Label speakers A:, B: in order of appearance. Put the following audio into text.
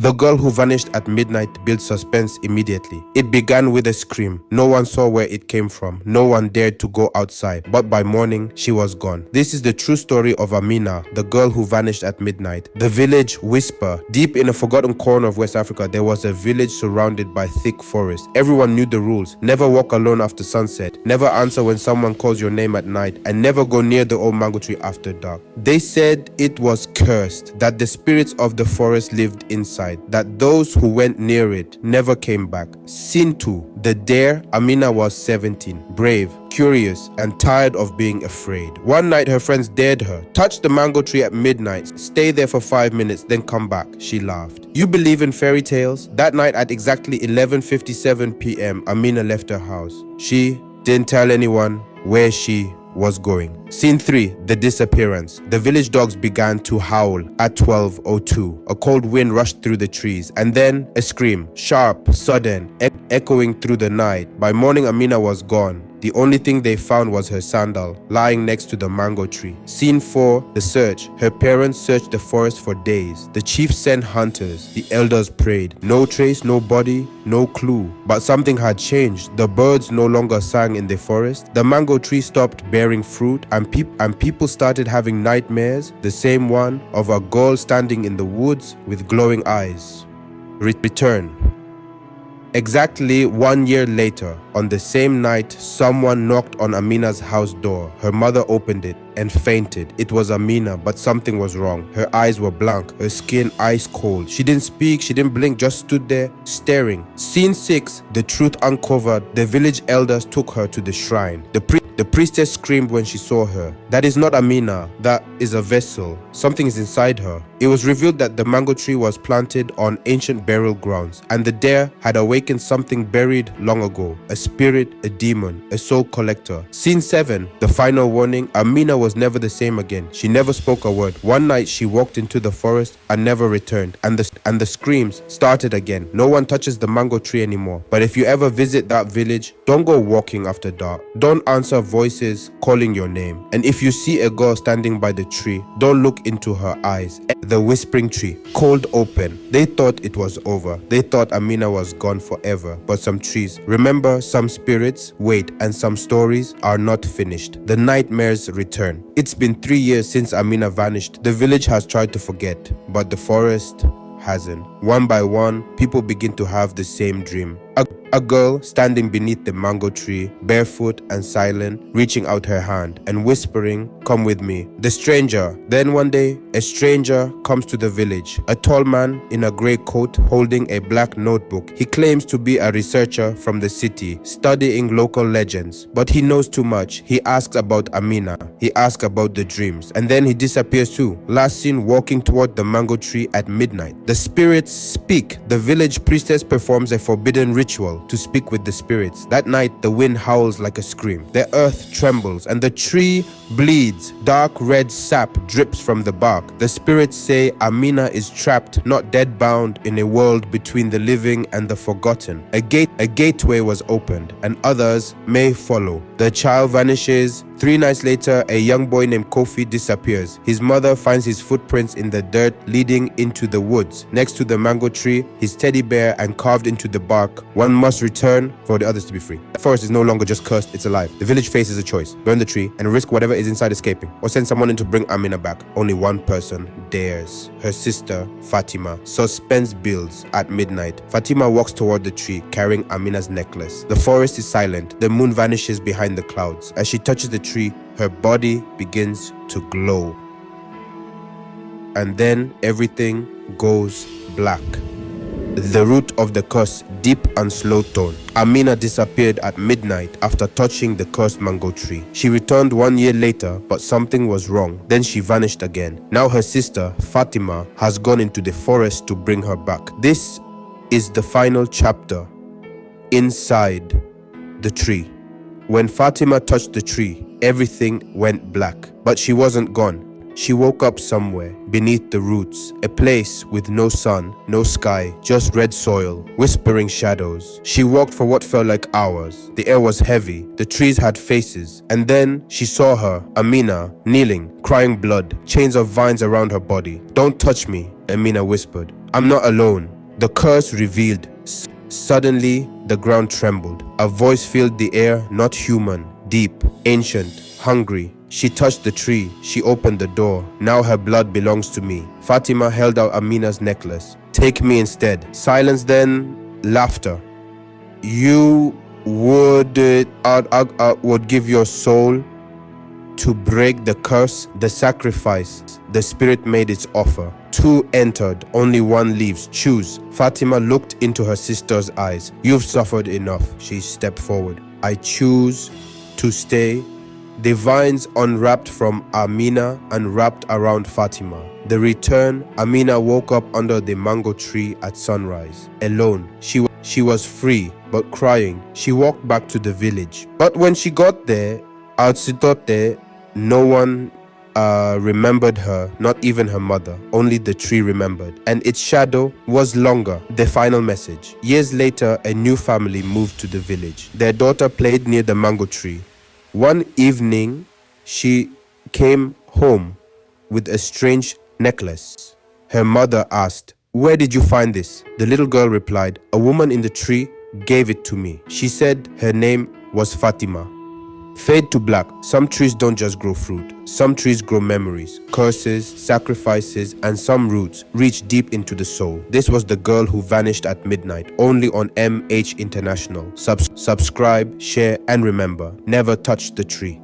A: The girl who vanished at midnight built suspense immediately. It began with a scream. No one saw where it came from. No one dared to go outside. But by morning, she was gone. This is the true story of Amina, the girl who vanished at midnight. The village whisper. Deep in a forgotten corner of West Africa, there was a village surrounded by thick forest. Everyone knew the rules. Never walk alone after sunset. Never answer when someone calls your name at night. And never go near the old mango tree after dark. They said it was cursed, that the spirits of the forest lived inside, that those who went near it never came back. Scene 2. The dare. Amina was 17, brave, curious, and tired of being afraid. One night her friends dared her. Touch the mango tree at midnight, stay there for 5 minutes, then come back. She laughed. You believe in fairy tales? That night at exactly 11:57 p.m., Amina left her house. She didn't tell anyone where she was going. Scene 3. The disappearance. The village dogs began to howl at 12:02. A cold wind rushed through the trees, and then a scream, sharp, sudden, echoing through the night. By morning, Amina was gone. The only thing they found was her sandal, lying next to the mango tree. Scene 4. The search. Her parents searched the forest for days. The chief sent hunters. The elders prayed. No trace, no body, no clue. But something had changed. The birds no longer sang in the forest. The mango tree stopped bearing fruit, and people started having nightmares. The same one of a girl standing in the woods with glowing eyes. Return. Exactly 1 year later, on the same night, someone knocked on Amina's house door. Her mother opened it and fainted. It was Amina, but something was wrong. Her eyes were blank, her skin ice cold. She didn't speak, she didn't blink, just stood there staring. Scene 6. The truth uncovered. The village elders took her to the shrine. The priestess screamed when she saw her. That is not Amina, that is a vessel. Something is inside her. It was revealed that the mango tree was planted on ancient burial grounds, and the dare had awakened something buried long ago. A spirit, a demon, a soul collector. Scene 7. The final warning. Amina was never the same again. She never spoke a word. One night she walked into the forest and never returned, and the screams started again. No one touches the mango tree anymore. But if you ever visit that village, don't go walking after dark. Don't answer voices calling your name. And if you see a girl standing by the tree, don't look into her eyes. The whispering tree, cold open. They thought it was over. They thought Amina was gone forever. But some trees, remember, some spirits wait, and some stories are not finished. The nightmares return. It's been 3 years since Amina vanished. The village has tried to forget, but the forest hasn't. One by one, people begin to have the same dream. A girl standing beneath the mango tree, barefoot and silent, reaching out her hand and whispering, "Come with me." The stranger. Then one day, a stranger comes to the village. A tall man in a grey coat holding a black notebook. He claims to be a researcher from the city, studying local legends. But he knows too much. He asks about Amina. He asks about the dreams. And then he disappears too. Last seen walking toward the mango tree at midnight. The spirits speak. The village priestess performs a forbidden ritual to speak with the spirits. That night, the wind howls like a scream. The earth trembles and the tree bleeds. Dark red sap drips from the bark. The spirits say Amina is trapped, not dead, bound in a world between the living and the forgotten. A gateway was opened, and others may follow. The child vanishes. 3 nights later, a young boy named Kofi disappears. His mother finds his footprints in the dirt leading into the woods. Next to the mango tree, his teddy bear, and carved into the bark, "One must return for the others to be free." The forest is no longer just cursed, it's alive. The village faces a choice: burn the tree and risk whatever is inside escaping, or send someone in to bring Amina back. Only one person dares: her sister, Fatima. Suspense builds. At midnight, Fatima walks toward the tree, carrying Amina's necklace. The forest is silent. The moon vanishes behind the clouds. As she touches the tree, her body begins to glow. And then everything goes black. The root of the curse, deep and slow tone. Amina disappeared at midnight after touching the cursed mango tree. She returned 1 year later, but something was wrong. Then she vanished again. Now her sister, Fatima, has gone into the forest to bring her back. This is the final chapter. Inside the tree. When Fatima touched the tree, everything went black. But she wasn't gone. She woke up somewhere beneath the roots, a place with no sun, no sky, just red soil, whispering shadows. She walked for what felt like hours. The air was heavy, the trees had faces, and then she saw her, Amina, kneeling, crying blood, chains of vines around her body. "Don't touch me," Amina whispered. "I'm not alone." The curse revealed. Suddenly, the ground trembled. A voice filled the air, not human, deep, ancient, hungry. She touched the tree. She opened the door. Now her blood belongs to me. Fatima held out Amina's necklace. Take me instead. Silence, then laughter. You would give your soul to break the curse, the sacrifice. The spirit made its offer. Two entered, only one leaves. Choose. Fatima looked into her sister's eyes. You've suffered enough. She stepped forward. I choose to stay. The vines unwrapped from Amina and wrapped around Fatima. The return, Amina woke up under the mango tree at sunrise. Alone. She was free, but crying. She walked back to the village. But when she got there, Atsitote, no one remembered her, not even her mother. Only the tree remembered, and its shadow was longer. The final message. Years later, a new family moved to the village. Their daughter played near the mango tree. One evening, she came home with a strange necklace. Her mother asked, "Where did you find this?" The little girl replied, "A woman in the tree gave it to me. She said her name was Fatima." Fade to black. Some trees don't just grow fruit. Some trees grow memories, curses, sacrifices, and some roots reach deep into the soul. This was the girl who vanished at midnight, only on MH International. Subscribe, share, and remember, never touch the tree.